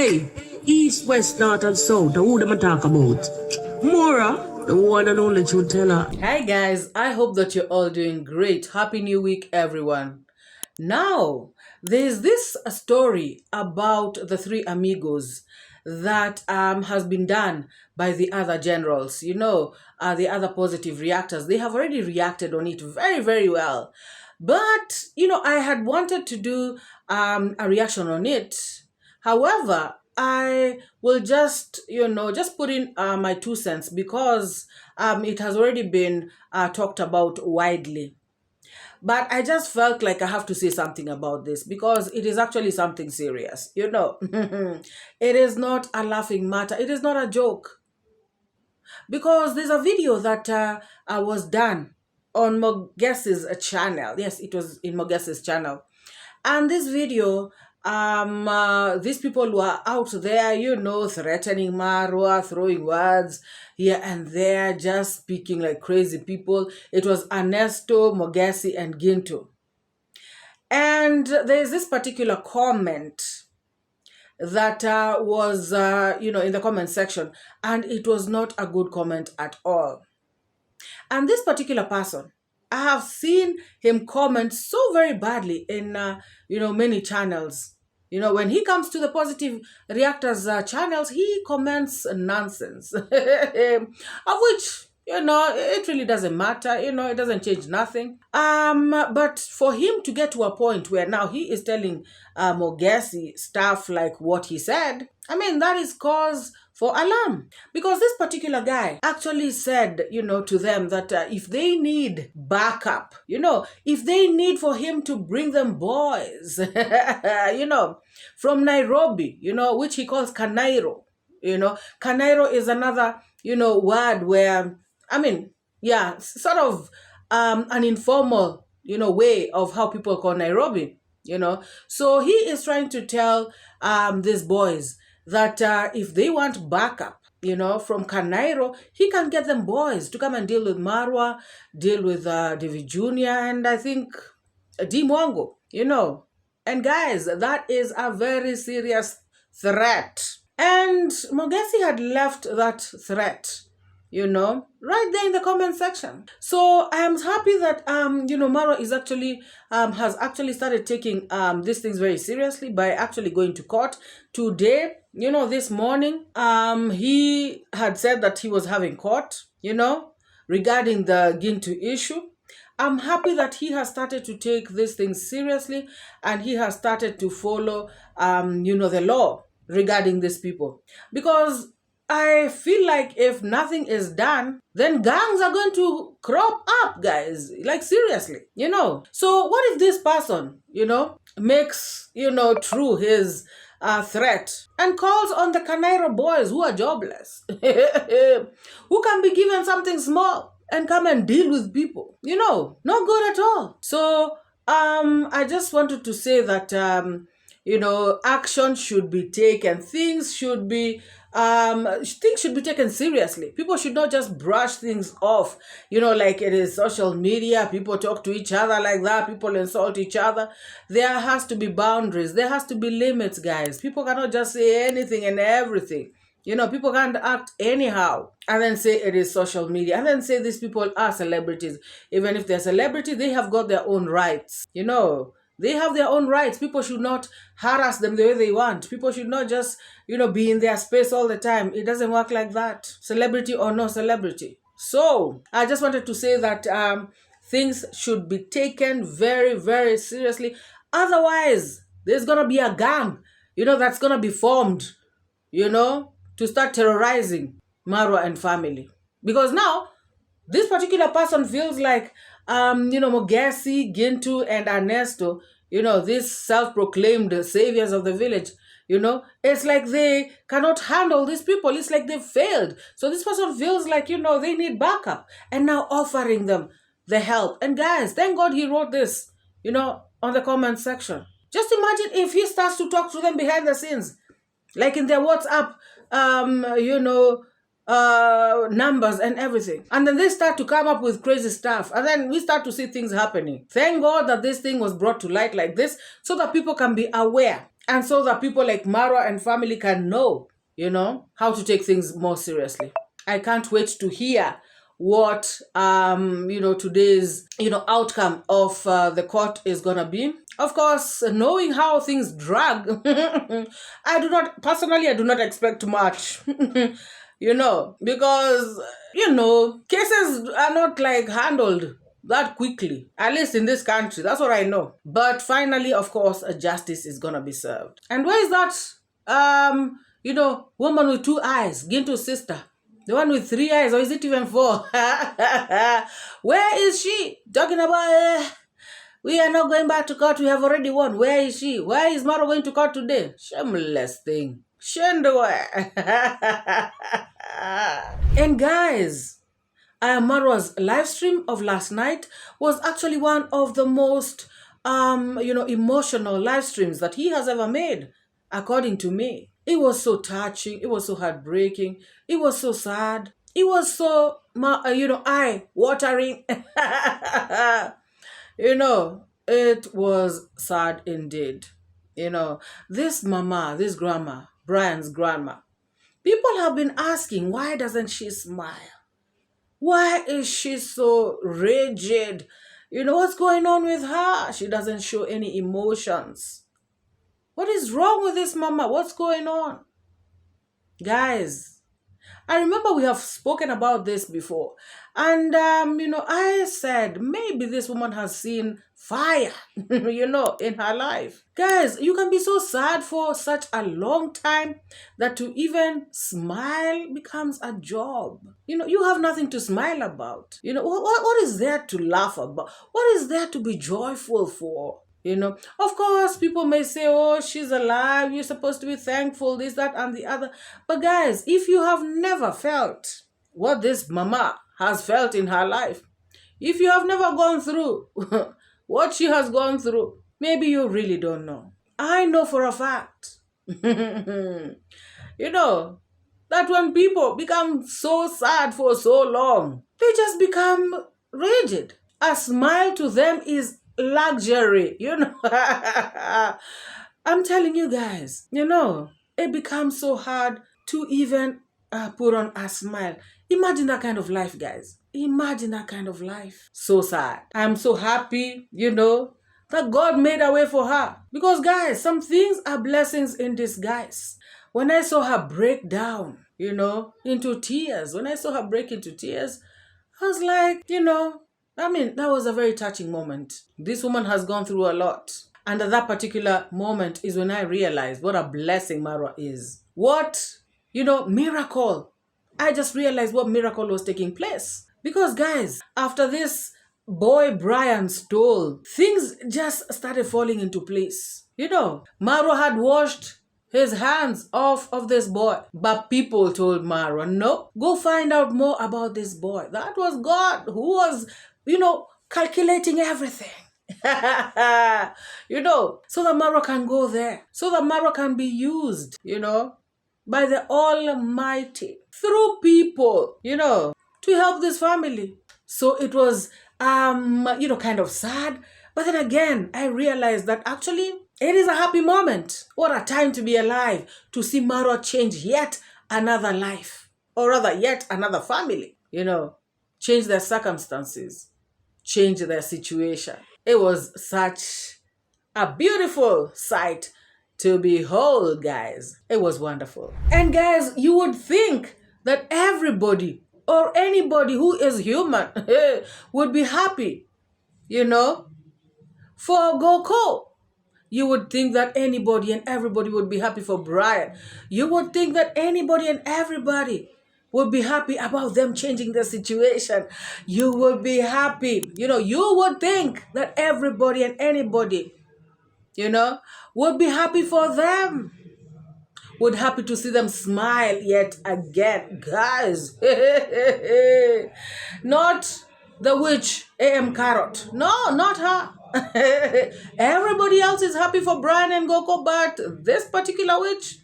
Hey, east, west, north, and south, who them a talk about? MORAA, the one and only truth teller. Hi guys, I hope that you're all doing great. Happy New Week, everyone. Now, there's this story about the three amigos that has been done by the other generals, the other positive reactors. They have already reacted on it very, very well. But, I had wanted to do a reaction on it. However, I will just put in my 2 cents because it has already been talked about widely. But I just felt like I have to say something about this because it is actually something serious, It is not a laughing matter. It is not a joke. Because there's a video that was done on Moges's channel. Yes, it was in Moges's channel. And this video, these people were out there, threatening MORAA, throwing words here and there, just speaking like crazy people. It was Ernesto, Mogesi, and Gintu. And there's this particular comment that was, in the comment section, and it was not a good comment at all. And this particular person, I have seen him comment so very badly in, many channels. When he comes to the positive reactors channels, he comments nonsense, of which, it really doesn't matter. It doesn't change nothing. But for him to get to a point where now he is telling Mogesi stuff like what he said, that is cause for alarm. Because this particular guy actually said, to them that if they need backup, if they need for him to bring them boys, from Nairobi, which he calls Kanairo, Kanairo is another, word where, sort of an informal, way of how people call Nairobi, So he is trying to tell these boys that if they want backup, from Kanairo, he can get them boys to come and deal with MORAA, deal with David Jr., and I think Mwango, And guys, that is a very serious threat. And Mogesi had left that threat, right there in the comment section. So I am happy that, MORAA is actually, has actually started taking these things very seriously by actually going to court. Today, this morning, he had said that he was having court, regarding the Gintu issue. I'm happy that he has started to take these things seriously and he has started to follow, the law regarding these people. Because I feel like if nothing is done, then gangs are going to crop up, guys. Like, seriously, So what if this person, makes, true his threat and calls on the Kanairo boys who are jobless, who can be given something small and come and deal with people, not good at all. So I just wanted to say that, action should be taken. Things should be taken seriously. People should not just brush things off, like it is social media. People talk to each other like that. People insult each other. There has to be boundaries. There has to be limits, guys. People cannot just say anything and everything. People can't act anyhow and then say it is social media and then say these people are celebrities. Even if they're celebrities, they have got their own rights. They have their own rights. People should not harass them the way they want. People should not just, be in their space all the time. It doesn't work like that. Celebrity or no celebrity. So I just wanted to say that things should be taken very, very seriously. Otherwise, there's going to be a gang, that's going to be formed, to start terrorizing MORAA and family. Because now, this particular person feels like, Mogesi, Gintu, and Ernesto, these self-proclaimed saviors of the village, it's like they cannot handle these people. It's like they've failed. So this person feels like, they need backup. And now offering them the help. And guys, thank God he wrote this, on the comment section. Just imagine if he starts to talk to them behind the scenes, like in their WhatsApp, numbers and everything. And then they start to come up with crazy stuff. And then we start to see things happening. Thank God that this thing was brought to light like this so that people can be aware And so that people like MORAA and family can know, how to take things more seriously. I can't wait to hear what today's outcome of the court is gonna be. Of course, knowing how things drag, I do not expect much. Because cases are not like handled that quickly, at least in this country. That's what I know. But finally, of course, a justice is gonna be served. And where is that woman with 2 eyes, Ginto's sister? The one with 3 eyes, or is it even 4? Where is she? Talking about we are not going back to court, we have already won. Where is she? Why is MORAA going to court today? Shameless thing. Shendoe. And guys, MORAA's live stream of last night was actually one of the most emotional live streams that he has ever made, according to me. It was so touching, it was so heartbreaking, it was so sad, it was so eye-watering. It was sad indeed. This mama, this grandma, Brian's grandma, people have been asking, why doesn't she smile? Why is she so rigid? What's going on with her? She doesn't show any emotions. What is wrong with this mama? What's going on? Guys, I remember we have spoken about this before. And, I said, maybe this woman has seen fire, in her life. Guys, you can be so sad for such a long time that to even smile becomes a job. You have nothing to smile about. What is there to laugh about? What is there to be joyful for? Of course, people may say, oh, she's alive, you're supposed to be thankful, this, that, and the other. But guys, if you have never felt what this mama has felt in her life, if you have never gone through what she has gone through, maybe you really don't know. I know for a fact, that when people become so sad for so long, they just become rigid. A smile to them is luxury, I'm telling you guys, it becomes so hard to even put on a smile. Imagine that kind of life, guys. Imagine that kind of life. So sad. I'm so happy, that God made a way for her. Because guys, some things are blessings in disguise. When I saw her break down, into tears, I was like, that was a very touching moment. This woman has gone through a lot. And at that particular moment is when I realized what a blessing MORAA is. What, miracle. I just realized what miracle was taking place. Because guys, after this boy Brian stole, things just started falling into place. MORAA had washed his hands off of this boy. But people told MORAA, no, go find out more about this boy. That was God who was calculating everything. So that MORAA can go there. So that MORAA can be used, by the Almighty through people, to help this family. So it was, kind of sad. But then again, I realized that actually it is a happy moment. What a time to be alive, to see MORAA change yet another life, or rather yet another family, change their circumstances, change their situation. It was such a beautiful sight to behold, guys. It was wonderful. And guys, you would think that everybody or anybody who is human would be happy, for 𝐔𝐿. You would think that anybody and everybody would be happy for Brian. You would think that anybody and everybody would be happy about them changing the situation. You would be happy. You would think that everybody and anybody, would be happy for them. Would happy to see them smile yet again. Guys, not the witch 𝐷𝐿. No, not her. Everybody else is happy for Brian and 𝐔𝐿, but this particular witch,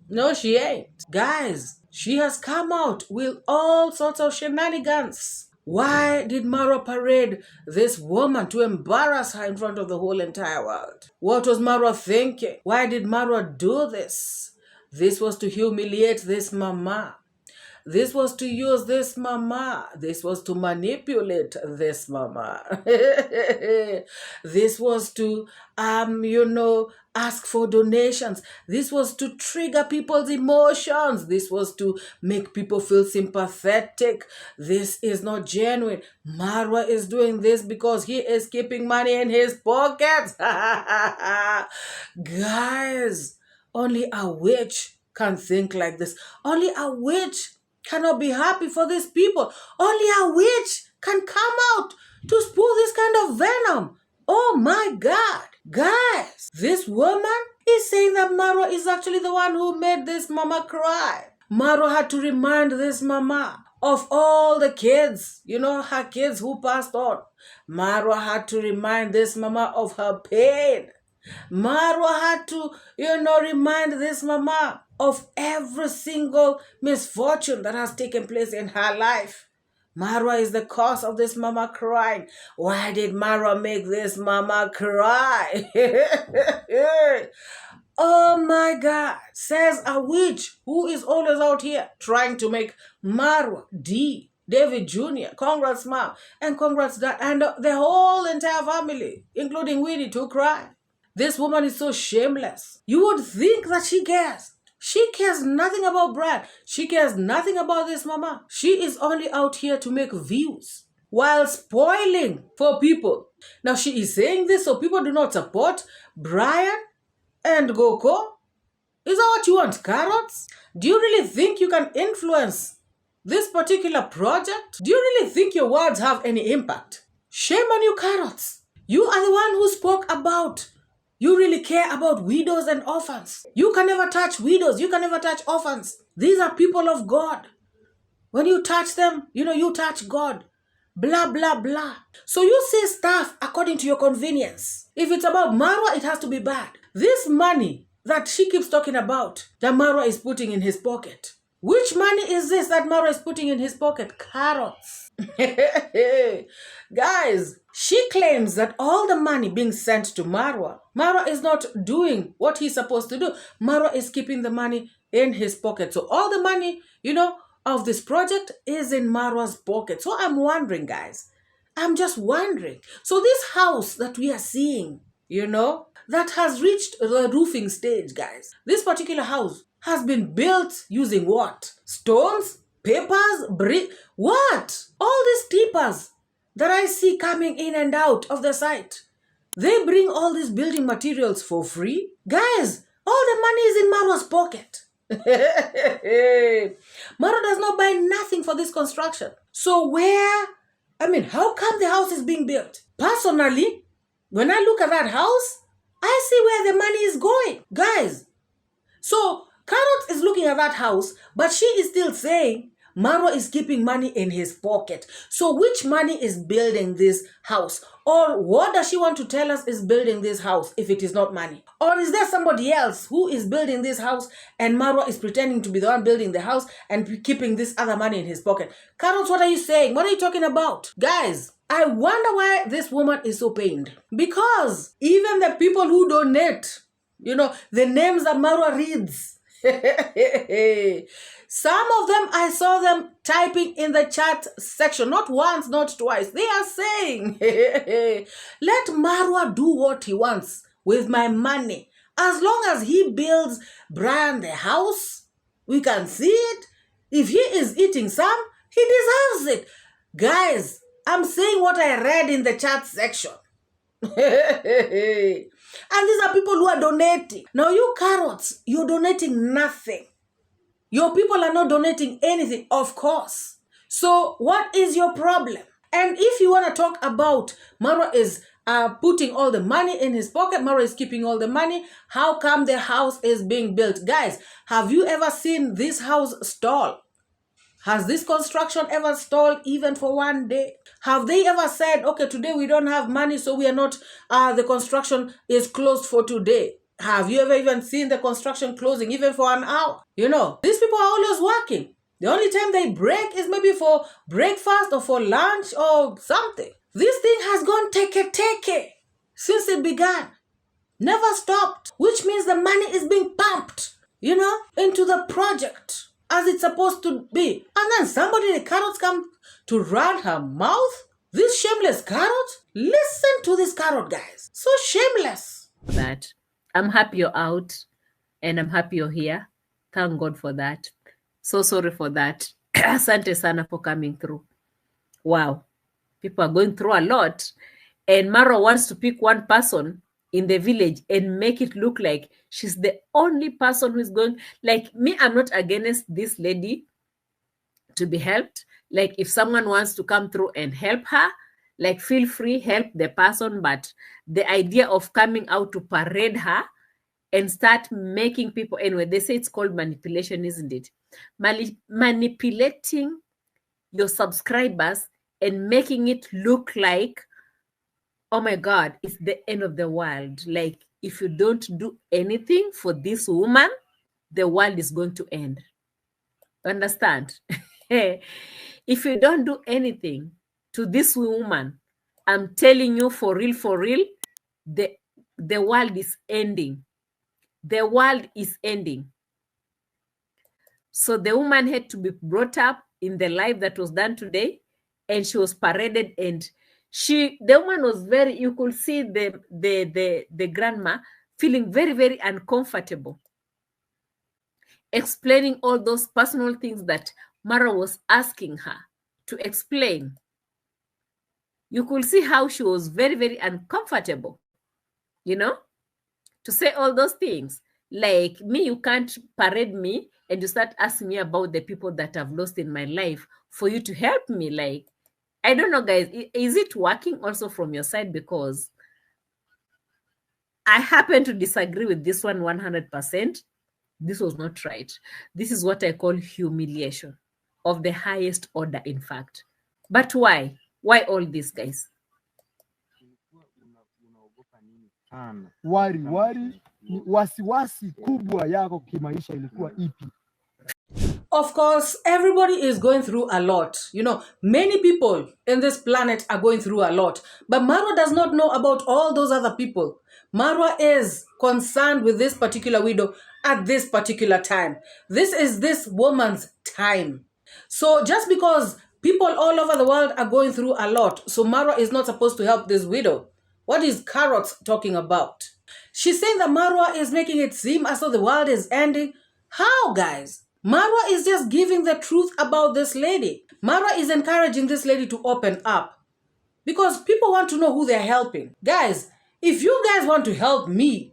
no, she ain't. Guys, she has come out with all sorts of shenanigans. Why did MORAA parade this woman to embarrass her in front of the whole entire world? What was MORAA thinking? Why did MORAA do this? This was to humiliate this mama. This was to use this mama. This was to manipulate this mama. This was to, ask for donations. This was to trigger people's emotions. This was to make people feel sympathetic. This is not genuine. MORAA is doing this because he is keeping money in his pockets. Guys, only a witch can think like this. Only a witch cannot be happy for these people. Only a witch can come out to spew this kind of venom. Oh my God. Guys, this woman is saying that MORAA is actually the one who made this mama cry. MORAA had to remind this mama of all the kids, her kids who passed on. MORAA had to remind this mama of her pain. MORAA had to, remind this mama of every single misfortune that has taken place in her life. MORAA is the cause of this mama crying. Why did MORAA make this mama cry? Oh my God, says a witch who is always out here trying to make MORAA, David Jr., congrats mom, and congrats dad, and the whole entire family, including Winnie, to cry. This woman is so shameless. You would think that she cares. She cares nothing about Brad. She cares nothing about this mama. She is only out here to make views while spoiling for people. Now she is saying this so people do not support Brian and Goko. Is that what you want, carrots? Do you really think you can influence this particular project? Do you really think your words have any impact? Shame on you, carrots. You are the one who spoke about you really care about widows and orphans. You can never touch widows. You can never touch orphans. These are people of God. When you touch them, you touch God. Blah, blah, blah. So you say stuff according to your convenience. If it's about MORAA, it has to be bad. This money that she keeps talking about, that MORAA is putting in his pocket. Which money is this that MORAA is putting in his pocket? Carrots. Guys, she claims that all the money being sent to MORAA is not doing what he's supposed to do. MORAA is keeping the money in his pocket. So all the money, of this project is in MORAA's pocket. So I'm wondering, guys, I'm just wondering. So this house that we are seeing, that has reached the roofing stage, guys. This particular house has been built using what? Stones? Papers? Brick? What? All these tippers that I see coming in and out of the site. They bring all these building materials for free. Guys, all the money is in MORAA's pocket. MORAA does not buy nothing for this construction. So how come the house is being built? Personally, when I look at that house, I see where the money is going. Guys, so Carrot is looking at that house, but she is still saying MORAA is keeping money in his pocket. So which money is building this house? Or what does she want to tell us is building this house if it is not money? Or is there somebody else who is building this house and MORAA is pretending to be the one building the house and keeping this other money in his pocket? Carrot, what are you saying? What are you talking about? Guys, I wonder why this woman is so pained. Because even the people who donate, the names that MORAA reads, some of them, I saw them typing in the chat section, not once, not twice. They are saying, let MORAA do what he wants with my money. As long as he builds Brian the house, we can see it. If he is eating some, he deserves it. Guys, I'm saying what I read in the chat section. And these are people who are donating. Now you carrots, you're donating nothing. Your people are not donating anything, of course. So what is your problem? And if you want to talk about MORAA is putting all the money in his pocket, MORAA is keeping all the money, how come the house is being built? Guys, have you ever seen this house stall? Has this construction ever stalled even for one day? Have they ever said, okay, today we don't have money, so we are not, the construction is closed for today? Have you ever even seen the construction closing even for an hour? These people are always working. The only time they break is maybe for breakfast or for lunch or something. This thing has gone teke since it began. Never stopped, which means the money is being pumped, into the project as it's supposed to be. And then somebody, the carrots, come to run her mouth. This shameless carrot. Listen to this carrot, guys. So shameless. That I'm happy you're out and I'm happy you're here. Thank God for that. So sorry for that. Asante sana for coming through. Wow. People are going through a lot. And MORAA wants to pick one person in the village and make it look like she's the only person who's going. Like me, I'm not against this lady to be helped. Like if someone wants to come through and help her, like feel free, help the person. But the idea of coming out to parade her and start making people, anyway, they say it's called manipulation, isn't it? Manipulating your subscribers and making it look like, oh my God, it's the end of the world. Like if you don't do anything for this woman, the world is going to end. Understand? If you don't do anything to this woman, I'm telling you for real, the world is ending. The world is ending. So the woman had to be brought up in the life that was done today, and she was paraded, and the woman was very, you could see the grandma feeling very, very uncomfortable, explaining all those personal things that MORAA was asking her to explain. You could see how she was very, very uncomfortable, to say all those things. Like me, you can't parade me and you start asking me about the people that I've lost in my life for you to help me. Like, I don't know, guys, is it working also from your side? Because I happen to disagree with this one 100%. This was not right. This is what I call humiliation of the highest order, in fact. But why? Why all this, guys? Wasiwasi kubwa yako kimaisha ilikuwa ipi? Of course, everybody is going through a lot. Many people in this planet are going through a lot. But MORAA does not know about all those other people. MORAA is concerned with this particular widow at this particular time. This is this woman's time. So just because people all over the world are going through a lot, so MORAA is not supposed to help this widow. What is Carrot talking about? She's saying that MORAA is making it seem as though the world is ending. How, guys? MORAA is just giving the truth about this lady. MORAA is encouraging this lady to open up because people want to know who they're helping. Guys, if you guys want to help me,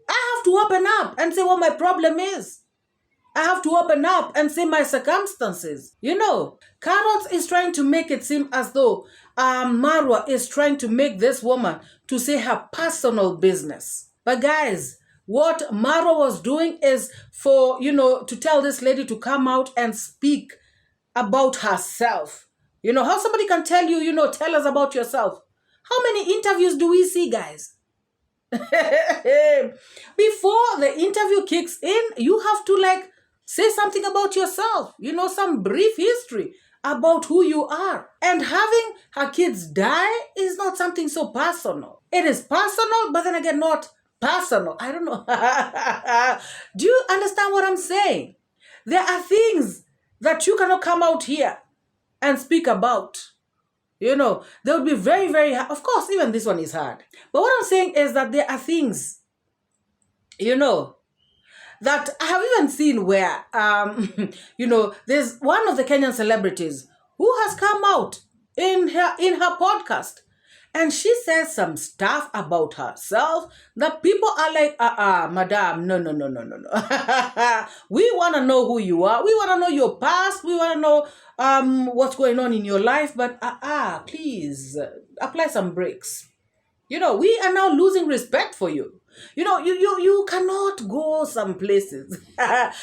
I have to open up and say what my problem is. I have to open up and say my circumstances. Carrot is trying to make it seem as though MORAA is trying to make this woman to say her personal business. But guys, what MORAA was doing is for, to tell this lady to come out and speak about herself. How somebody can tell you, tell us about yourself. How many interviews do we see, guys? Before the interview kicks in, you have to say something about yourself, some brief history about who you are. And having her kids die is not something so personal. It is personal, but then again, not personal. I don't know. Do you understand what I'm saying? There are things that you cannot come out here and speak about. They would be very, very hard. Of course, even this one is hard. But what I'm saying is that there are things, that I have even seen where, there's one of the Kenyan celebrities who has come out in her podcast, and she says some stuff about herself that people are like, madam, no. We want to know who you are. We want to know your past. We want to know what's going on in your life. But please apply some brakes. We are now losing respect for you. You cannot go some places. There's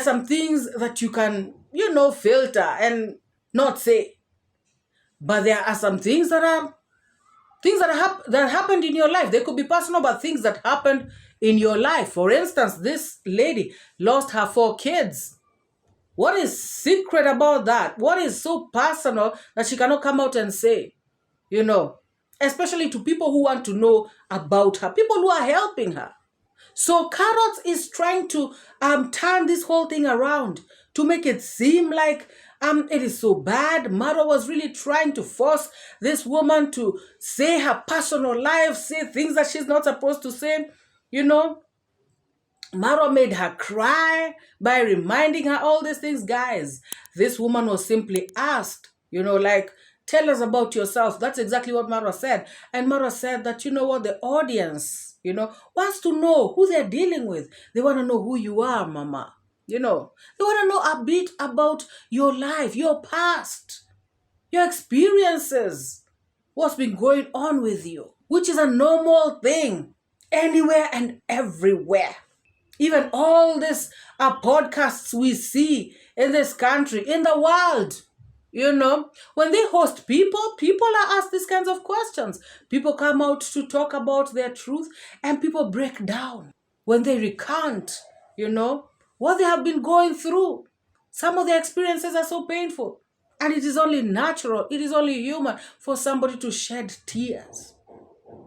some things that you can, filter and not say. But there are some things that happened in your life. They could be personal, but things that happened in your life. For instance, this lady lost her 4 kids. What is secret about that? What is so personal that she cannot come out and say? You know, especially to people who want to know about her, people who are helping her. So Carrots is trying to turn this whole thing around to make it seem like it is so bad. MORAA was really trying to force this woman to say her personal life, say things that she's not supposed to say. You know, MORAA made her cry by reminding her all these things. Guys, this woman was simply asked, you know, like, tell us about yourself. That's exactly what MORAA said. And MORAA said that, you know what, the audience, you know, wants to know who they're dealing with. They want to know who you are, mama. You know, they want to know a bit about your life, your past, your experiences, what's been going on with you, which is a normal thing anywhere and everywhere. Even all these podcasts we see in this country, in the world, you know, when they host people are asked these kinds of questions. People come out to talk about their truth, and people break down when they recount, you know, what they have been going through. Some of their experiences are so painful, and it is only natural, it is only human for somebody to shed tears.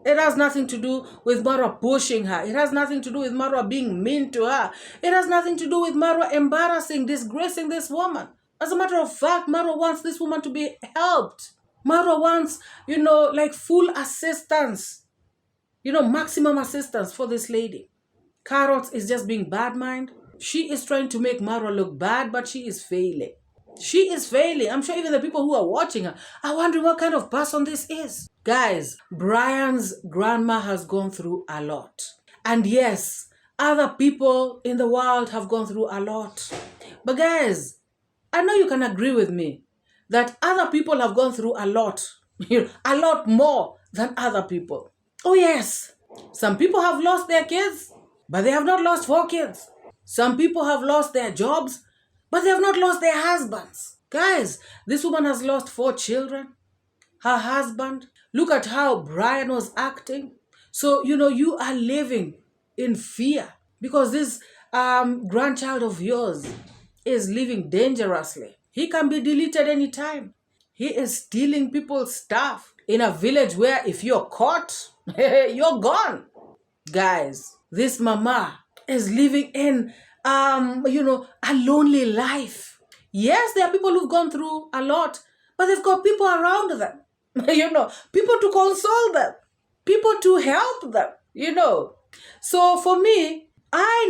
It has nothing to do with MORAA pushing her. It has nothing to do with MORAA being mean to her. It has nothing to do with MORAA embarrassing, disgracing this woman. As a matter of fact, MORAA wants this woman to be helped. MORAA wants, you know, like full assistance, you know, maximum assistance for this lady. Carrots is just being bad mind. She is trying to make MORAA look bad, but she is failing. She is failing. I'm sure even the people who are watching her are wondering what kind of person this is. Guys, Brian's grandma has gone through a lot. And yes, other people in the world have gone through a lot. But guys, I know you can agree with me that other people have gone through a lot. A lot more than other people. Oh yes, some people have lost their kids, but they have not lost 4 kids. Some people have lost their jobs, but they have not lost their husbands. Guys, this woman has lost 4 children, her husband. Look at how Brian was acting. So, you know, you are living in fear because this grandchild of yours is living dangerously. He can be deleted anytime. He is stealing people's stuff in a village where if you're caught, you're gone. Guys, this mama is living in you know, a lonely life. Yes, there are people who've gone through a lot, but they've got people around them. You know, people to console them, people to help them, you know. So for me, I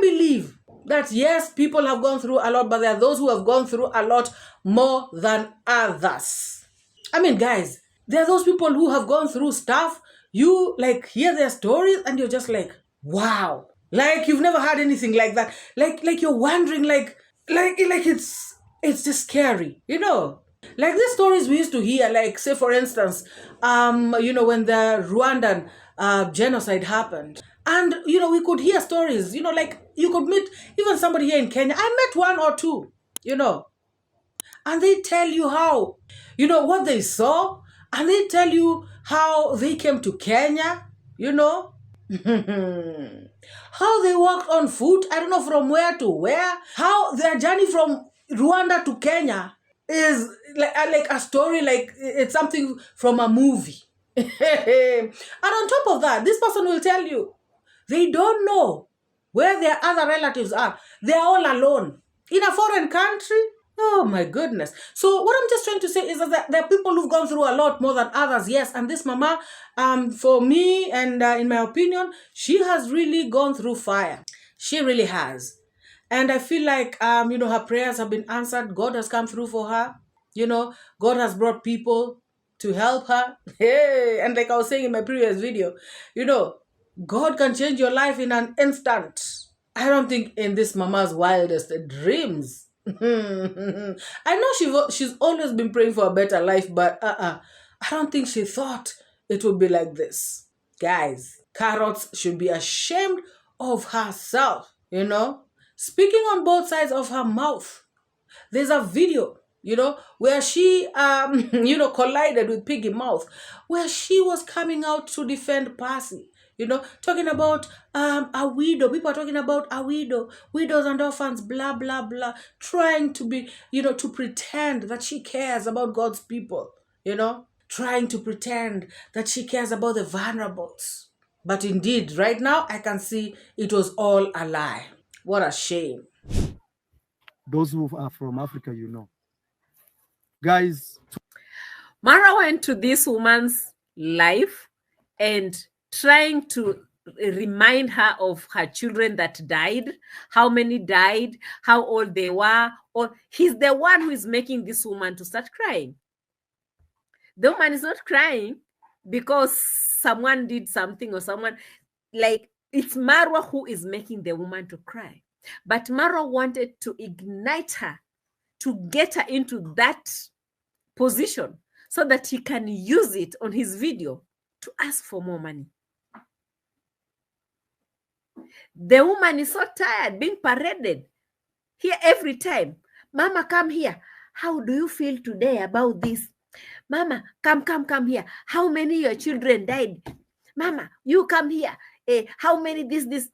believe that yes, people have gone through a lot, but there are those who have gone through a lot more than others. I mean, guys, there are those people who have gone through stuff. You like hear their stories and you're just like, wow. Like you've never had anything like that. Like you're wondering, like it's just scary, you know. Like these stories we used to hear, like say for instance, you know, when the Rwandan genocide happened, and you know we could hear stories, you know, like you could meet even somebody here in Kenya. I met 1 or 2, you know, and they tell you how, you know, what they saw, and they tell you how they came to Kenya, you know. How they walked on foot, I don't know from where to where, how their journey from Rwanda to Kenya is like a story, like it's something from a movie. And on top of that, this person will tell you they don't know where their other relatives are. They are all alone in a foreign country. Oh my goodness. So what I'm just trying to say is that there are people who've gone through a lot more than others. Yes, and this mama, for me and in my opinion, she has really gone through fire. She really has. And I feel like, you know, her prayers have been answered. God has come through for her. You know, God has brought people to help her. Hey, and like I was saying in my previous video, you know, God can change your life in an instant. I don't think in this mama's wildest dreams. I know she's always been praying for a better life, but I don't think she thought it would be like this. Guys, Carrots should be ashamed of herself, you know, speaking on both sides of her mouth. There's a video, you know, where she, you know, collided with Piggy Mouth, where she was coming out to defend Percy. talking about a widow. People are talking about a widow, widows and orphans, blah, blah, blah, trying to be, to pretend that she cares about God's people, trying to pretend that she cares about the vulnerables. But indeed, right now, I can see it was all a lie. What a shame. Those who are from Africa, Guys. MORAA went to this woman's life and trying to remind her of her children that died, how many died, how old they were. Or he's the one who is making this woman to start crying. The woman is not crying because someone did something or someone, like, it's MORAA who is making the woman to cry. But MORAA wanted to ignite her, to get her into that position so that he can use it on his video to ask for more money. The woman is so tired being paraded here every time. Mama, come here. How do you feel today about this? Mama, come here. How many your children died? Mama, you come here. How many this?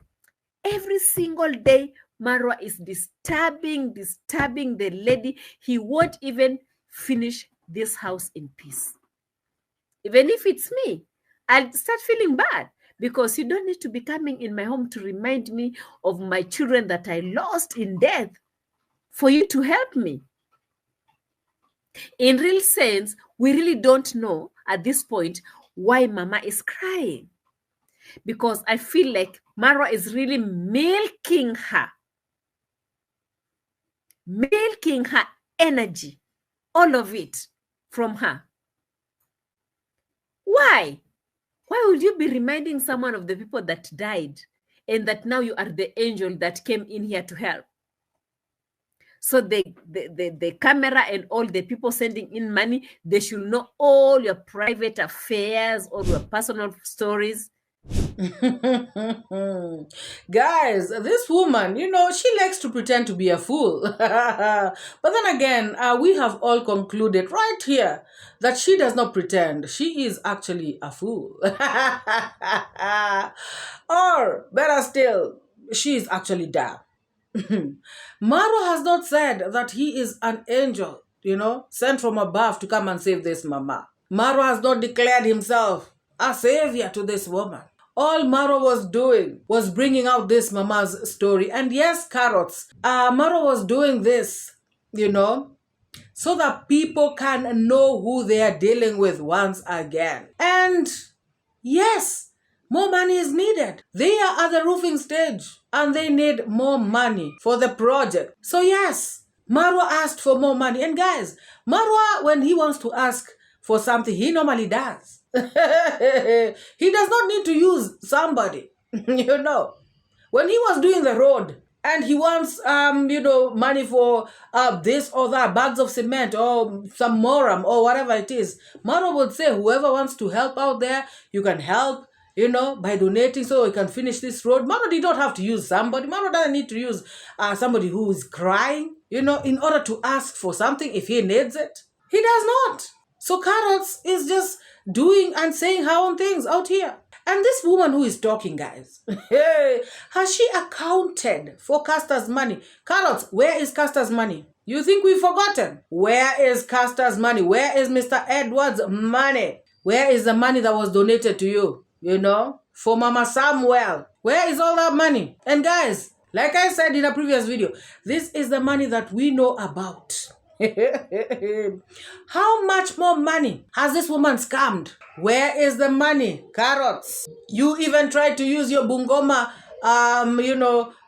Every single day, MORAA is disturbing the lady. He won't even finish this house in peace. Even if it's me, I'll start feeling bad because you don't need to be coming in my home to remind me of my children that I lost in death for you to help me. In real sense, we really don't know at this point why Mama is crying, because I feel like MORAA is really milking her energy, all of it from her. Why would you be reminding someone of the people that died and that now you are the angel that came in here to help? So the camera and all the people sending in money, they should know all your private affairs, all your personal stories. Guys, this woman, she likes to pretend to be a fool. But then again, we have all concluded right here that she does not pretend. She is actually a fool. Or better still, she is actually dumb. MORAA has not said that he is an angel, sent from above to come and save this mama. MORAA has not declared himself a savior to this woman. All MORAA was doing was bringing out this mama's story. And yes, carrots, MORAA was doing this, so that people can know who they are dealing with once again. And yes, more money is needed. They are at the roofing stage and they need more money for the project. So yes, MORAA asked for more money. And guys, MORAA, when he wants to ask for something, he normally does. He does not need to use somebody. When he was doing the road and he wants money for this or that, bags of cement or some moram or whatever it is, MORAA would say, whoever wants to help out there, you can help, by donating so we can finish this road. MORAA did not have to use somebody. MORAA doesn't need to use somebody who is crying, in order to ask for something if he needs it. He does not. So Carrots is just doing and saying her own things out here. And this woman who is talking, guys, has she accounted for Castor's money? Carrots, where is Castor's money? You think we've forgotten? Where is Castor's money? Where is Mr. Edward's money? Where is the money that was donated to you, for Mama Samuel? Where is all that money? And guys, like I said in a previous video, this is the money that we know about. How much more money has this woman scammed? Where is the money? Carrots. You even tried to use your Bungoma,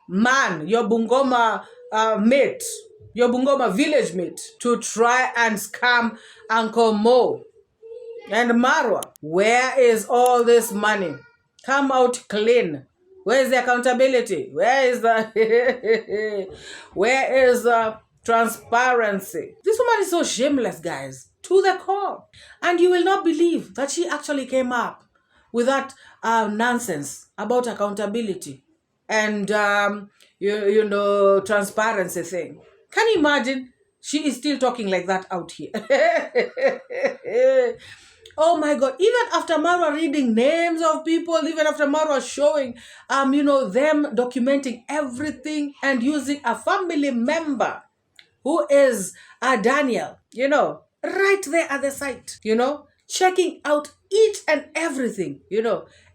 man, your Bungoma mate, your Bungoma village mate to try and scam Uncle Mo and MORAA. Where is all this money? Come out clean. Where is the accountability? Where is the transparency? This woman is so shameless, guys, to the core. And you will not believe that she actually came up with that nonsense about accountability and, transparency thing. Can you imagine? She is still talking like that out here. Oh my God, even after Marwa reading names of people, even after Marwa showing, them documenting everything and using a family member who is Daniel, right there at the site, checking out each and everything,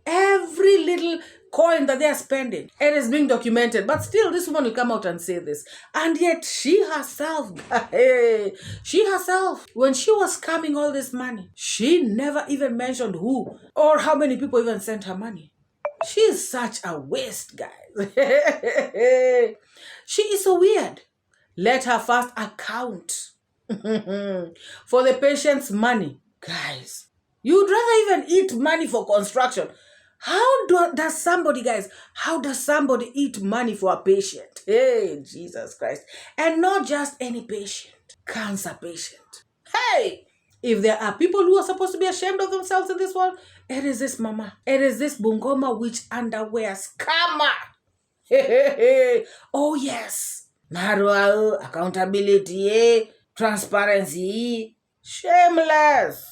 every little coin that they are spending. It is being documented. But still, this woman will come out and say this. And yet she herself, when she was scamming all this money, she never even mentioned who or how many people even sent her money. She is such a waste, guys. She is so weird. Let her first account for the patient's money. Guys, you'd rather even eat money for construction. How does somebody eat money for a patient? Hey, Jesus Christ. And not just any patient. Cancer patient. Hey, if there are people who are supposed to be ashamed of themselves in this world, it is this mama. It is this Bungoma witch underwear scammer. Oh, yes. MORAA, accountability, transparency, shameless.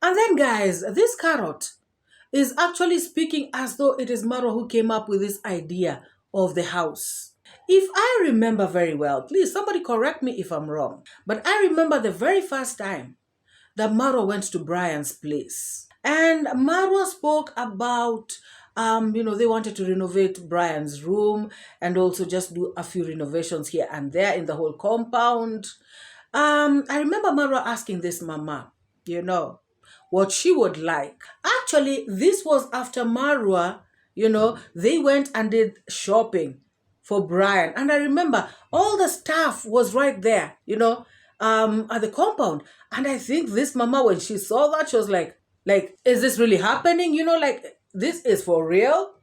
And then, guys, this carrot is actually speaking as though it is MORAA who came up with this idea of the house. If I remember very well, please, somebody correct me if I'm wrong, but I remember the very first time that MORAA went to Brian's place. And MORAA spoke about, they wanted to renovate Brian's room and also just do a few renovations here and there in the whole compound. I remember MORAA asking this mama, what she would like. Actually, this was after MORAA, they went and did shopping for Brian. And I remember all the staff was right there, at the compound. And I think this mama, when she saw that, she was like, is this really happening? This is for real?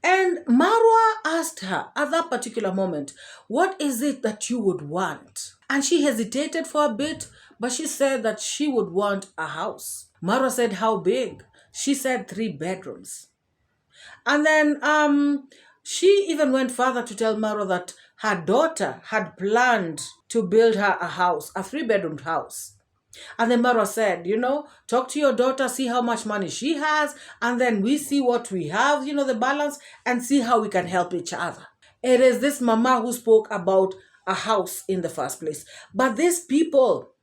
And MORAA asked her at that particular moment, what is it that you would want? And she hesitated for a bit, but she said that she would want a house. MORAA said, how big? She said 3 bedrooms. And then she even went further to tell MORAA that her daughter had planned to build her a house, a 3-bedroom house. And then MORAA said, talk to your daughter, see how much money she has, and then we see what we have, the balance, and see how we can help each other. It is this mama who spoke about a house in the first place. But these people,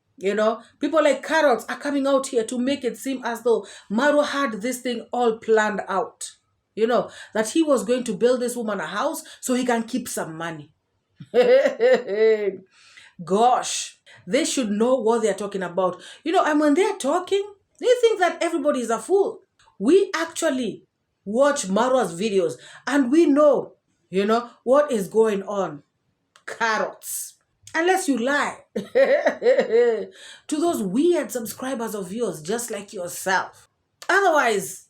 people like Carrots are coming out here to make it seem as though MORAA had this thing all planned out. That he was going to build this woman a house so he can keep some money. Gosh, they should know what they're talking about. And when they're talking, they think that everybody is a fool. We actually watch MORAA's videos and we know, what is going on. Carrots. Unless you lie to those weird subscribers of yours, just like yourself. Otherwise,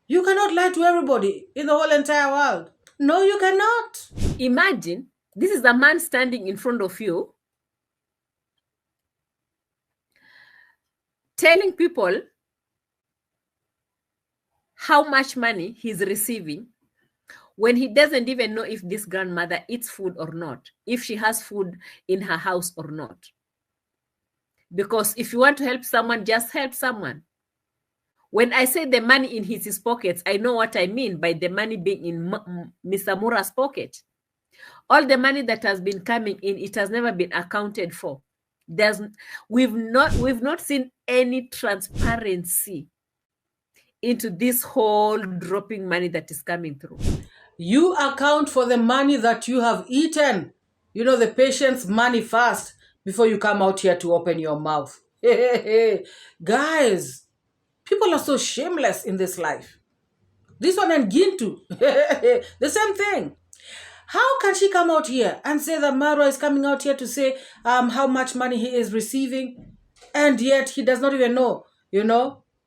you cannot lie to everybody in the whole entire world. No, you cannot. Imagine, this is a man standing in front of you telling people how much money he's receiving when he doesn't even know if this grandmother eats food or not, if she has food in her house or not. Because if you want to help someone, just help someone. When I say the money in his pockets, I know what I mean by the money being in Mr. MORAA's pocket. All the money that has been coming in, it has never been accounted for. We've not seen any transparency into this whole dropping money that is coming through. You account for the money that you have eaten. The patient's money first before you come out here to open your mouth. Guys, people are so shameless in this life. This one and Gintu, the same thing. How can she come out here and say that MORAA is coming out here to say how much money he is receiving, and yet he does not even know,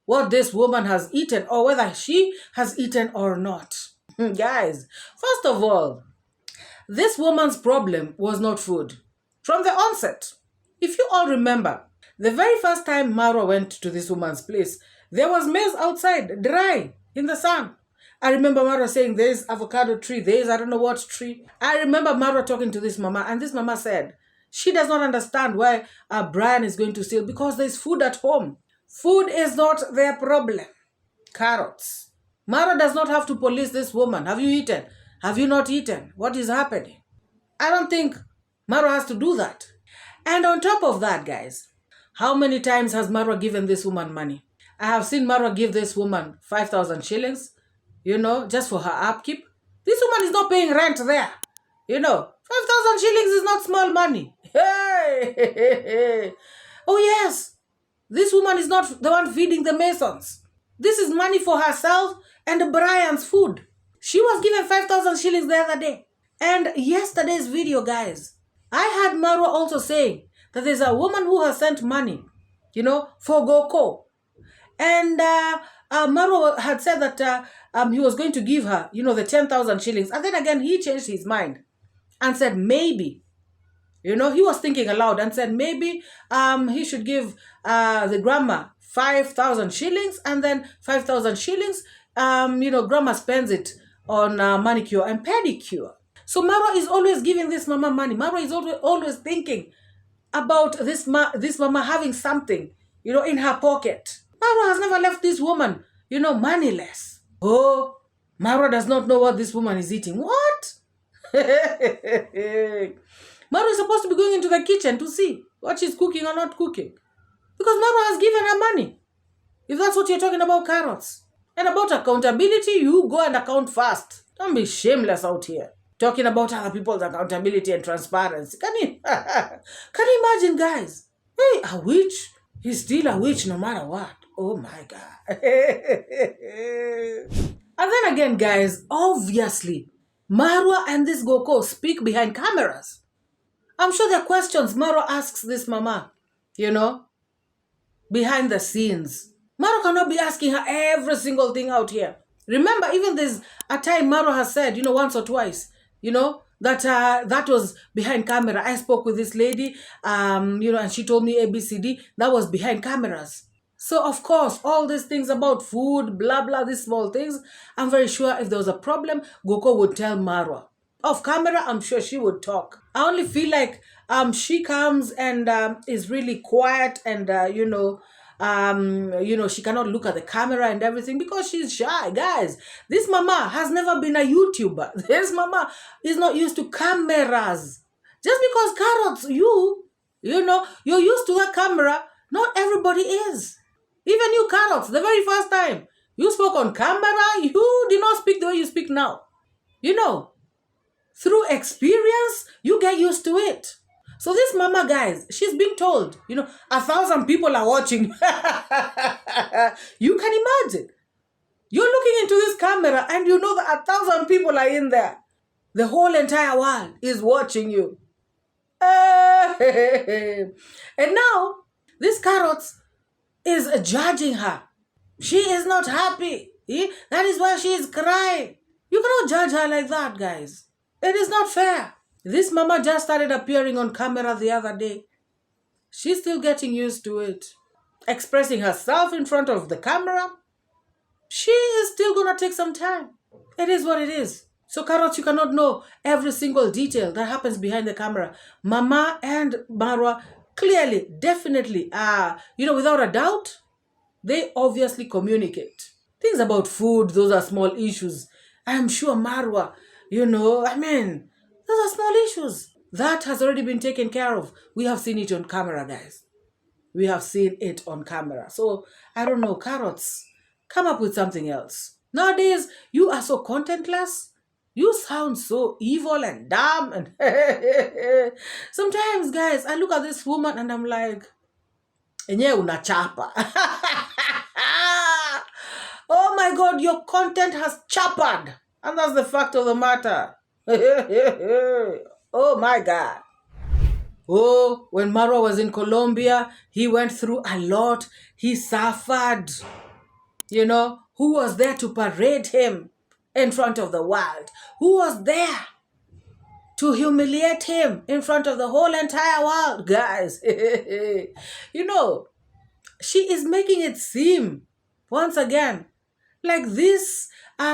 what this woman has eaten or whether she has eaten or not. Guys, first of all, this woman's problem was not food. From the onset, if you all remember, the very first time MORAA went to this woman's place, there was maize outside, dry, in the sun. I remember MORAA saying, there's avocado tree, there's I don't know what tree. I remember MORAA talking to this mama, and this mama said, she does not understand why Brian is going to steal because there's food at home. Food is not their problem. Carrots. MORAA does not have to police this woman. Have you eaten? Have you not eaten? What is happening? I don't think MORAA has to do that. And on top of that, guys, how many times has MORAA given this woman money? I have seen MORAA give this woman 5,000 shillings, just for her upkeep. This woman is not paying rent there. 5,000 shillings is not small money. Hey! Oh yes, this woman is not the one feeding the Masons. This is money for herself and Brian's food. She was given 5,000 shillings the other day. And yesterday's video, guys, I had MORAA also saying that there's a woman who has sent money, for GOKO. And MORAA had said that he was going to give her, the 10,000 shillings. And then again, he changed his mind and said maybe, he was thinking aloud and said maybe he should give the grandma 5,000 shillings and then 5,000 shillings, grandma spends it on manicure and pedicure. So MORAA is always giving this mama money. MORAA is always thinking about this mama having something, in her pocket. MORAA has never left this woman, moneyless. Oh, MORAA does not know what this woman is eating. What? MORAA is supposed to be going into the kitchen to see what she's cooking or not cooking. Because MORAA has given her money. If that's what you're talking about, carrots. And about accountability, you go and account fast. Don't be shameless out here. Talking about other people's accountability and transparency. Can you imagine, guys? Hey, a witch is still a witch no matter what. Oh my God. And then again, guys, obviously, MORAA and this GOKO speak behind cameras. I'm sure there are questions MORAA asks this mama, behind the scenes. MORAA cannot be asking her every single thing out here. Remember, even there's a time MORAA has said, once or twice, that was behind camera. I spoke with this lady, and she told me ABCD. That was behind cameras. So, of course, all these things about food, blah, blah, these small things, I'm very sure if there was a problem, GOKO would tell MORAA. Off camera, I'm sure she would talk. I only feel like she comes and is really quiet and, she cannot look at the camera and everything because she's shy. Guys, this mama has never been a YouTuber. This mama is not used to cameras. Just because carrots, you're used to the camera, not everybody is. Even you, carrots, the very first time you spoke on camera, you did not speak the way you speak now. Through experience, you get used to it. So this mama, guys, she's being told, 1,000 people are watching. You can imagine. You're looking into this camera and you know that 1,000 people are in there. The whole entire world is watching you. And now, this carrots is judging her. She is not happy. That is why she is crying. You cannot judge her like that, guys. It is not fair. This mama just started appearing on camera the other day. She's still getting used to it. Expressing herself in front of the camera. She is still going to take some time. It is what it is. So, carrots, you cannot know every single detail that happens behind the camera. Mama and MORAA clearly, definitely, without a doubt, they obviously communicate. Things about food, those are small issues. I'm sure MORAA, those are small issues. That has already been taken care of. We have seen it on camera, guys. We have seen it on camera. So, I don't know, carrots, come up with something else. Nowadays, you are so contentless. You sound so evil and dumb. And sometimes, guys, I look at this woman and I'm like, enye unachapa. Oh my God, your content has chappered. And that's the fact of the matter. Oh my God. Oh, when MORAA was in Colombia, he went through a lot. He suffered. Who was there to parade him in front of the world? Who was there to humiliate him in front of the whole entire world? Guys, she is making it seem, once again, like this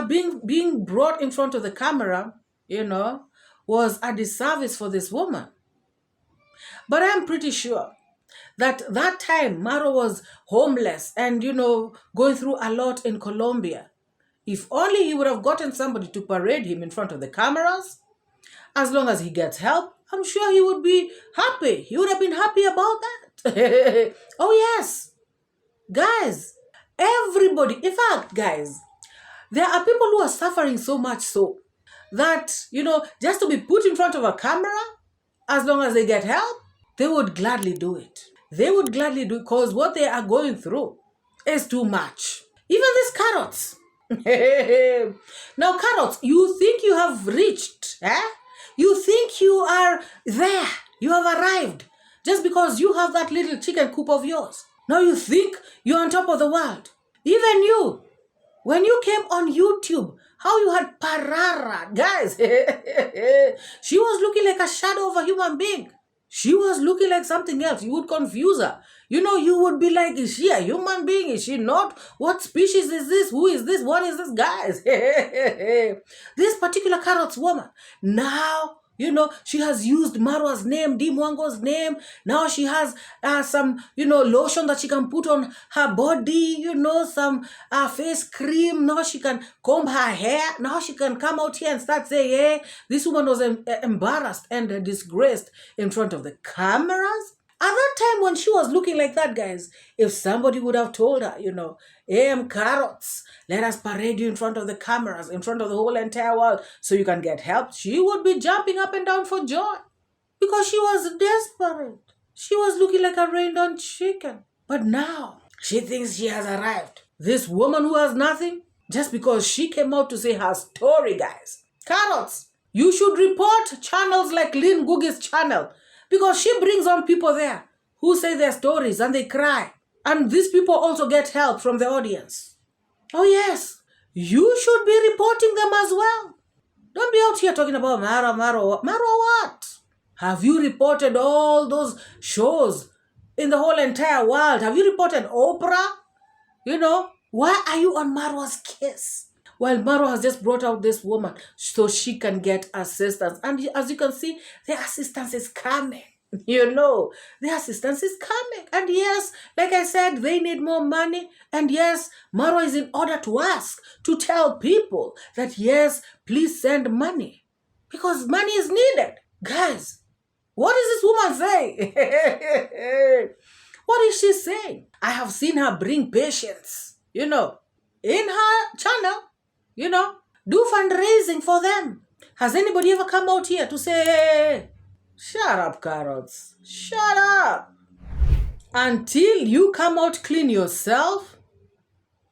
being brought in front of the camera, was a disservice for this woman. But I'm pretty sure that time Maro was homeless and, going through a lot in Colombia. If only he would have gotten somebody to parade him in front of the cameras, as long as he gets help, I'm sure he would be happy. He would have been happy about that. Oh, yes. Guys, everybody, in fact, guys, there are people who are suffering so much so that, just to be put in front of a camera, as long as they get help, they would gladly do it. They would gladly do it because what they are going through is too much. Even these carrots. Now, carrots, you think you have reached, You think you are there. You have arrived just because you have that little chicken coop of yours. Now you think you're on top of the world. Even you, when you came on YouTube, how you had Parara, guys. She was looking like a shadow of a human being. She was looking like something else. You would confuse her. You would be like, is she a human being? Is she not? What species is this? Who is this? What is this, guys? This particular carrots woman, now, she has used Marwa's name, Mwango's name. Now she has some, lotion that she can put on her body, some face cream. Now she can comb her hair. Now she can come out here and start saying, hey, this woman was embarrassed and disgraced in front of the cameras. At that time when she was looking like that, guys, if somebody would have told her, hey, carrots, let us parade you in front of the cameras, in front of the whole entire world so you can get help, she would be jumping up and down for joy because she was desperate. She was looking like a rained-on chicken. But now she thinks she has arrived. This woman who has nothing, just because she came out to say her story, guys. Carrots, you should report channels like Lynn Gugi's channel, because she brings on people there who say their stories and they cry. And these people also get help from the audience. Oh yes, you should be reporting them as well. Don't be out here talking about MORAA what? Have you reported all those shows in the whole entire world? Have you reported Oprah? Why are you on Marwa's case? Well, Maro has just brought out this woman so she can get assistance. And as you can see, the assistance is coming. The assistance is coming. And yes, like I said, they need more money. And yes, Maro is in order to ask, to tell people that yes, please send money. Because money is needed. Guys, what is this woman saying? What is she saying? I have seen her bring patients, in her channel. Do fundraising for them. Has anybody ever come out here to say, shut up, carrots, shut up. Until you come out clean yourself,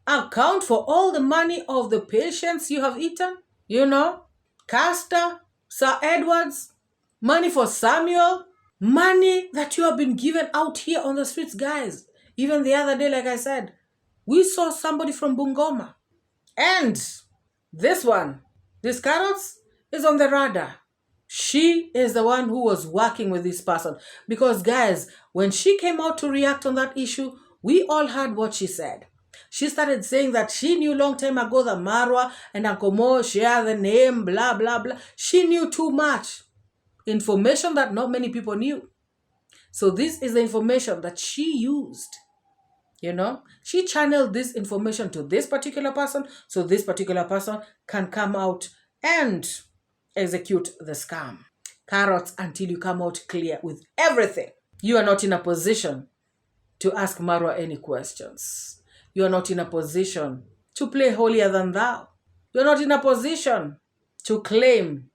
account for all the money of the patients you have eaten, Castor, Sir Edwards, money for Samuel, money that you have been given out here on the streets, guys. Even the other day, like I said, we saw somebody from Bungoma. And this carrots is on the radar. She is the one who was working with this person. Because guys, when she came out to react on that issue, we all heard what she said. She started saying that she knew long time ago that Marwa and Uncle Mo share the name, blah, blah, blah. She knew too much. Information that not many people knew. So this is the information that she used. She channeled this information to this particular person so this particular person can come out and execute the scam. Carrots, until you come out clear with everything. You are not in a position to ask Marwa any questions. You are not in a position to play holier than thou. You are not in a position to claim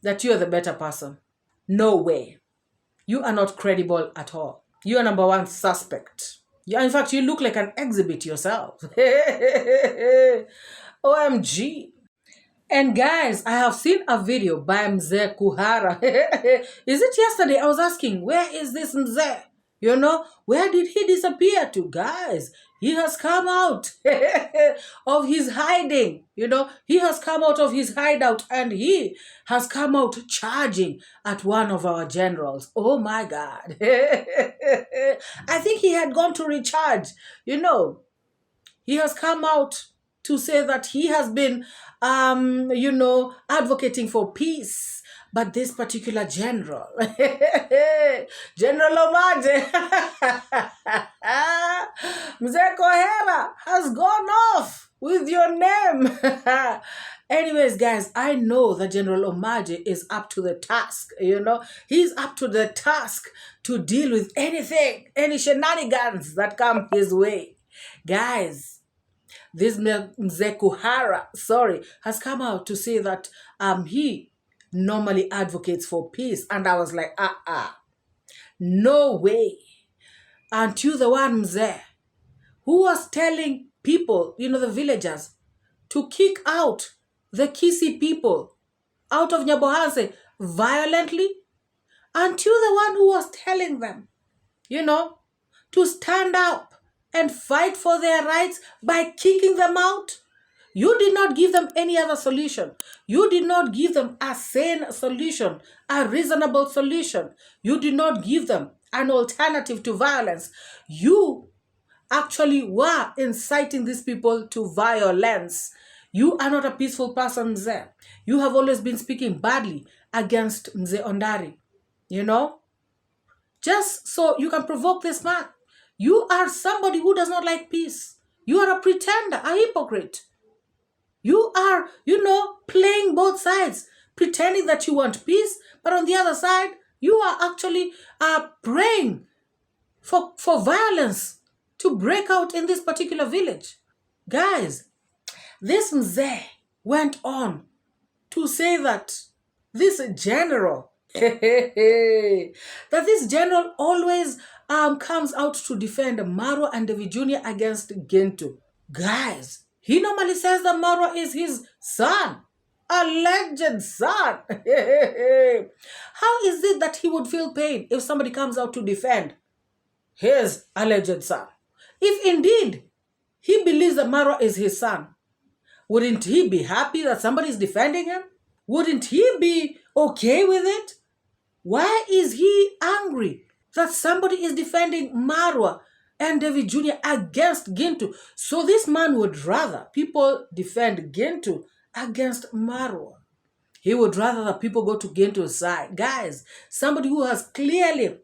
that you are the better person. No way. You are not credible at all. You are number one suspect. In fact, you look like an exhibit yourself. OMG. And guys, I have seen a video by Mzee Kuhara. Is it yesterday? I was asking, where is this Mzee? Where did he disappear to? Guys, he has come out of his hiding. He has come out of his hideout and he has come out charging at one of our generals. Oh my God. I think he had gone to recharge. He has come out to say that he has been, advocating for peace, But this particular general, General Omaje, Mzee Kohera has gone off with your name. Anyways, guys, I know that General Omaje is up to the task, He's up to the task to deal with anything, any shenanigans that come his way. Guys, this Mzee Kuhara, has come out to say that he normally advocates for peace. And I was like, no way. Aren't you the one, Mzee, who was telling people, the villagers, to kick out the Kisi people out of Nyabohanse violently? Aren't you the one who was telling them, to stand up and fight for their rights by kicking them out? You did not give them any other solution. You did not give them a sane solution, a reasonable solution. You did not give them an alternative to violence. You actually were inciting these people to violence. You are not a peaceful person, Mzee. You have always been speaking badly against Mzee Ondari, just so you can provoke this man. You are somebody who does not like peace. You are a pretender, a hypocrite. You are, playing both sides, pretending that you want peace, but on the other side, you are actually praying for violence to break out in this particular village. Guys, this Mzee went on to say that this general, always comes out to defend MORAA and David Jr. against Gintu. Guys, he normally says that MORAA is his son, alleged son. How is it that he would feel pain if somebody comes out to defend his alleged son? If indeed he believes that MORAA is his son, wouldn't he be happy that somebody is defending him? Wouldn't he be okay with it? Why is he angry that somebody is defending MORAA and David Jr. against Gintu? So this man would rather people defend Gintu against MORAA. He would rather that people go to Gintu's side. Guys, somebody who has clearly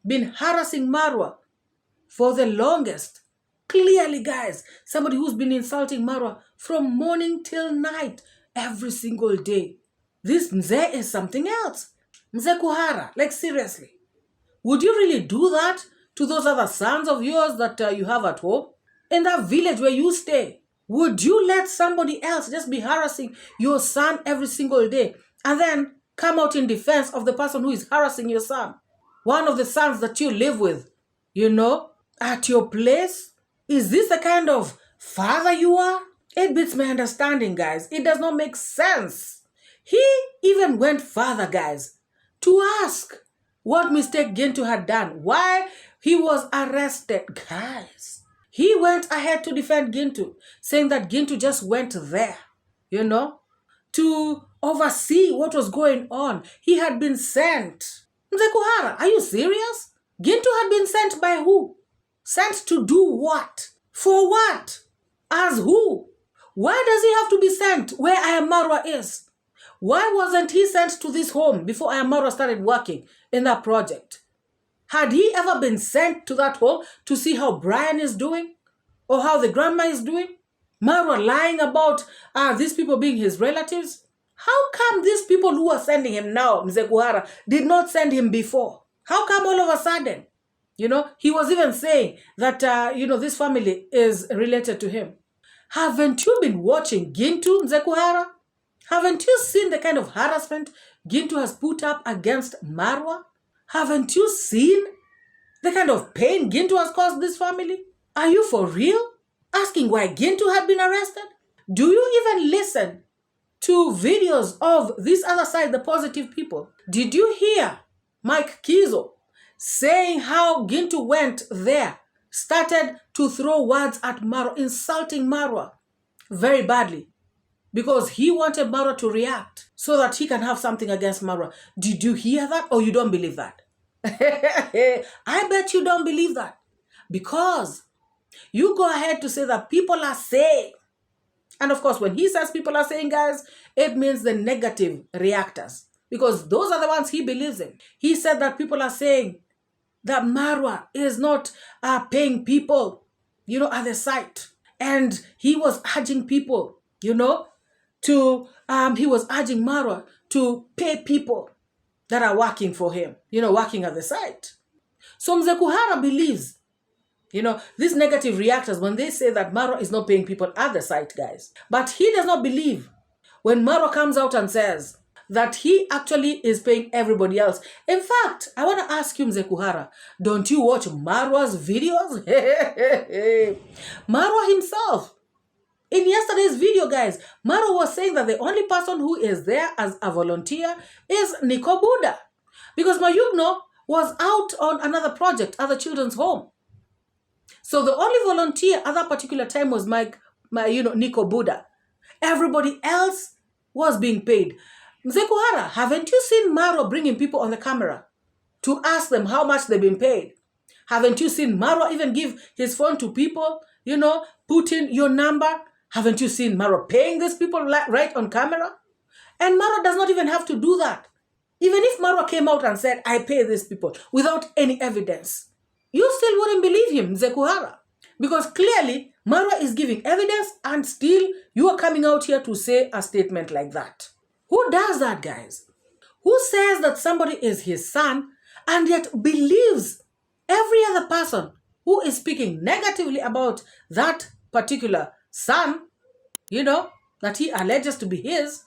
been harassing MORAA for the longest. Clearly, guys, somebody who's been insulting MORAA from morning till night, every single day. This Mzee is something else. Mzee Kuhara, like seriously. Would you really do that to those other sons of yours that you have at home? In that village where you stay, would you let somebody else just be harassing your son every single day and then come out in defense of the person who is harassing your son? One of the sons that you live with, at your place? Is this the kind of father you are? It beats my understanding, guys. It does not make sense. He even went further, guys, to ask what mistake Gintu had done, why he was arrested. Guys, he went ahead to defend Gintu, saying that Gintu just went there, to oversee what was going on. He had been sent. Mzee Kuhara, are you serious? Gintu had been sent by who? Sent to do what? For what? As who? Why does he have to be sent where iammarwa is? Why wasn't he sent to this home before iammarwa started working in that project? Had he ever been sent to that home to see how Brian is doing? Or how the grandma is doing? MORAA lying about these people being his relatives? How come these people who are sending him now, Mzee Kuhara, did not send him before? How come all of a sudden? He was even saying that, this family is related to him. Haven't you been watching Gintu, Mzee Kuhara? Haven't you seen the kind of harassment Gintu has put up against MORAA? Haven't you seen the kind of pain Gintu has caused this family? Are you for real? Asking why Gintu had been arrested? Do you even listen to videos of this other side, the positive people? Did you hear Mike Kizo saying how Gintu went there, started to throw words at MORAA, insulting MORAA very badly, because he wanted MORAA to react so that he can have something against MORAA? Did you hear that, or you don't believe that? I bet you don't believe that, because you go ahead to say that people are saying, and of course when he says people are saying, guys, it means the negative reactors. because those are the ones he believes in. He said that people are saying that MORAA is not paying people, at the site. And he was urging people, he was urging MORAA to pay people that are working for him, working at the site. So Mzee Kuhara believes, these negative reactors, when they say that MORAA is not paying people at the site, guys. But he does not believe when MORAA comes out and says that he actually is paying everybody else. In fact, I want to ask you, Mzee Kuhara, don't you watch MORAA's videos? MORAA himself, in yesterday's video, guys, MORAA was saying that the only person who is there as a volunteer is Nico Buddha. Because Mayugno was out on another project at the children's home. So the only volunteer at that particular time was Nico Buddha. Everybody else was being paid. Mzee Kuhara, haven't you seen MORAA bringing people on the camera to ask them how much they've been paid? Haven't you seen MORAA even give his phone to people, put in your number? Haven't you seen MORAA paying these people right on camera? And MORAA does not even have to do that. Even if MORAA came out and said, I pay these people without any evidence, you still wouldn't believe him, Mzee Kuhara. Because clearly, MORAA is giving evidence and still you are coming out here to say a statement like that. Who does that, guys? Who says that somebody is his son and yet believes every other person who is speaking negatively about that particular son, that he alleges to be his,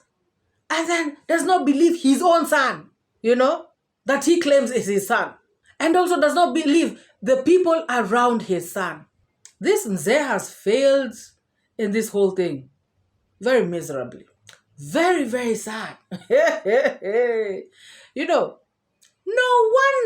and then does not believe his own son, that he claims is his son, and also does not believe the people around his son. This Mzee has failed in this whole thing very miserably. Very, very sad. No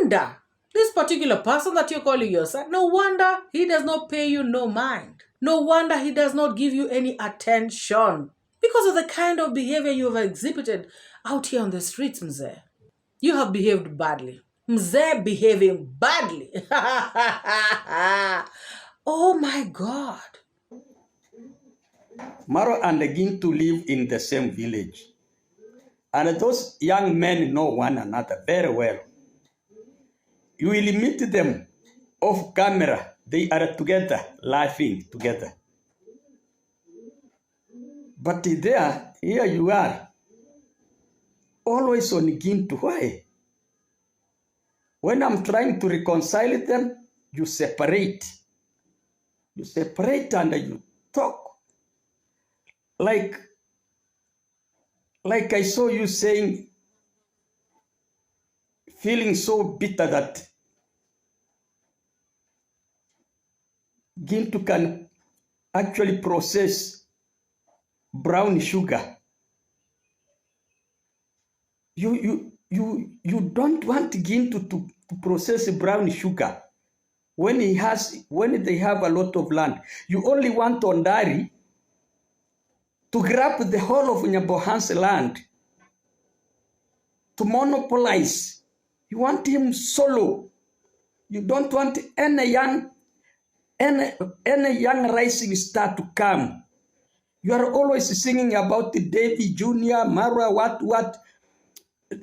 wonder this particular person that you're calling your son, no wonder he does not pay you no mind. No wonder he does not give you any attention because of the kind of behavior you have exhibited out here on the streets, Mzee. You have behaved badly. Mzee behaving badly. Oh my God. MORAA and Gintu live in the same village. And those young men know one another very well. You will meet them off camera. They are together, laughing together. But here you are, always on Gintu. Why? When I'm trying to reconcile them, you separate. You separate and you talk. Like I saw you saying, feeling so bitter that Gintu can actually process brown sugar. You don't want Gintu to process brown sugar when they have a lot of land. You only want Ondari to grab the whole of Nyabohan's land, to monopolize. You want him solo. You don't want any young rising star to come. You are always singing about the Davy Jr., MORAA, what,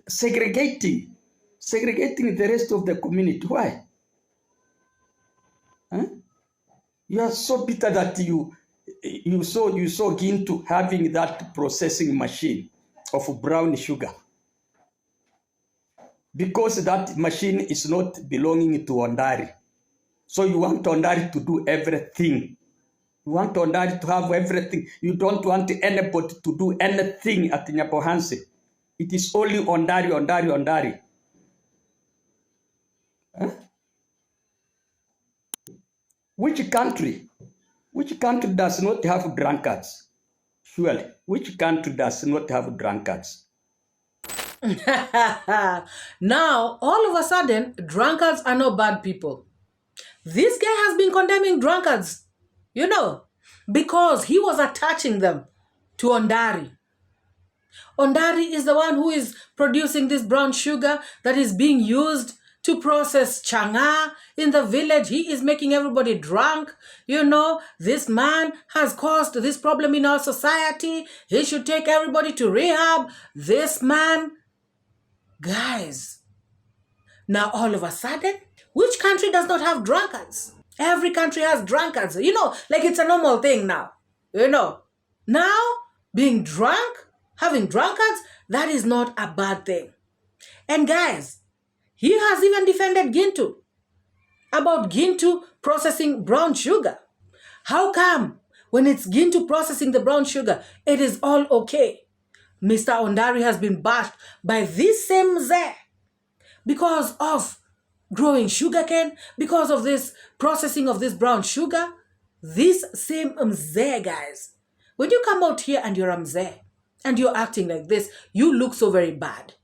segregating the rest of the community. Why? Huh? You are so bitter that you saw Gintu having that processing machine of brown sugar. Because that machine is not belonging to Ondari. So you want Ondari to do everything. You want Ondari to have everything. You don't want anybody to do anything at Nyabohanse. It is only Ondari. Huh? Which country does not have drunkards? Surely, which country does not have drunkards? Now, all of a sudden, drunkards are not bad people. This guy has been condemning drunkards, because he was attaching them to Ondari. Ondari is the one who is producing this brown sugar that is being used to process changa in the village. He is making everybody drunk. This man has caused this problem in our society. He should take everybody to rehab. This man Guys, now all of a sudden, which country does not have drunkards? Every country has drunkards. You know, like it's a normal thing now. You know, now being drunk, having drunkards, that is not a bad thing. And guys, he has even defended Gintu about Gintu processing brown sugar. How come when it's Gintu processing the brown sugar, it is all okay? Mr. Ondari has been bashed by this same Mzee because of growing sugarcane, because of this processing of this brown sugar. This same Mzee, guys, when you come out here and you're a Mzee and you're acting like this, you look so very bad.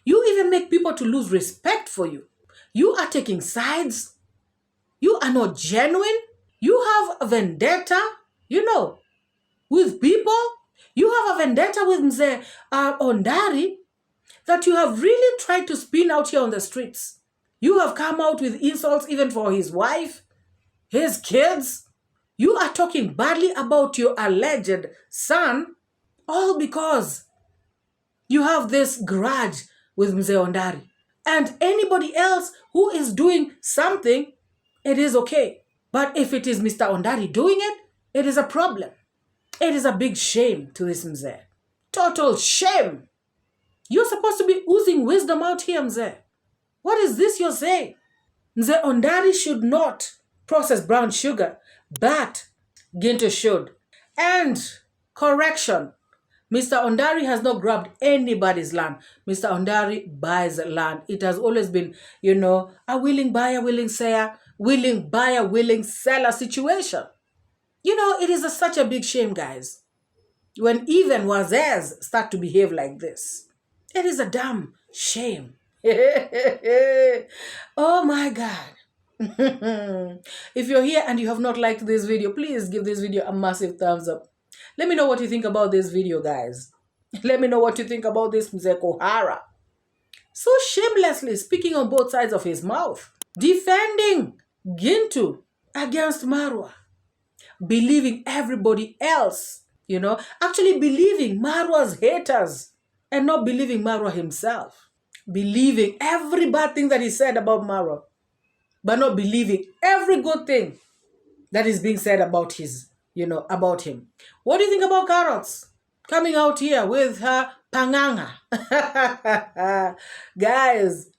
You even make people to lose respect for you. You are taking sides. You are not genuine. You have a vendetta, you know, with people. You have a vendetta with Mzee Ondari that you have really tried to spin out here on the streets. You have come out with insults even for his wife, his kids. You are talking badly about your alleged son, all because you have this grudge with Mzee Ondari. And anybody else who is doing something, it is okay. But if it is Mr. Ondari doing it, it is a problem. It is a big shame to this Mzee. Total shame. You're supposed to be oozing wisdom out here, Mzee. What is this you're saying? Mzee Ondari should not process brown sugar, but Gintu should. And correction, Mr. Ondari has not grabbed anybody's land. Mr. Ondari buys land. It has always been, you know, a willing buyer, willing seller, willing seller situation. You know, it is such a big shame, guys, when even Wazers start to behave like this. It is a damn shame. Oh my God. If you're here and you have not liked this video, please give this video a massive thumbs up. Let me know what you think about this video, guys. Let me know what you think about this Mzee Zuhara. So shamelessly speaking on both sides of his mouth. Defending Gintu against Marwa. Believing everybody else, you know, actually believing Marwa's haters and not believing Marwa himself. Believing every bad thing that he said about Marwa, but not believing every good thing that is being said about his, you know, about him. What do you think about Carrots coming out here with her panganga? Guys,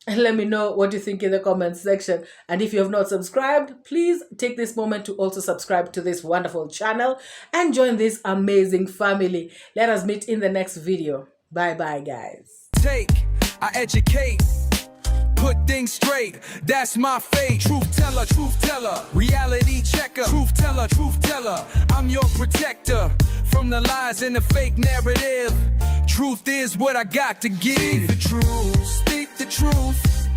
let me know what you think in the comments section. And if you have not subscribed, please take this moment to also subscribe to this wonderful channel and join this amazing family. Let us meet in the next video. Bye-bye, guys. I educate, put things straight, that's my fate. Truth teller, reality checker. Truth teller, I'm your protector from the lies and the fake narrative. Truth is what I got to give. Speak the truth, speak the truth.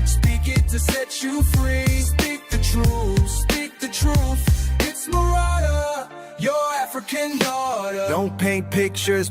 Speak it to set you free. Speak the truth, speak the truth. It's MORAA, your African daughter. Don't paint pictures.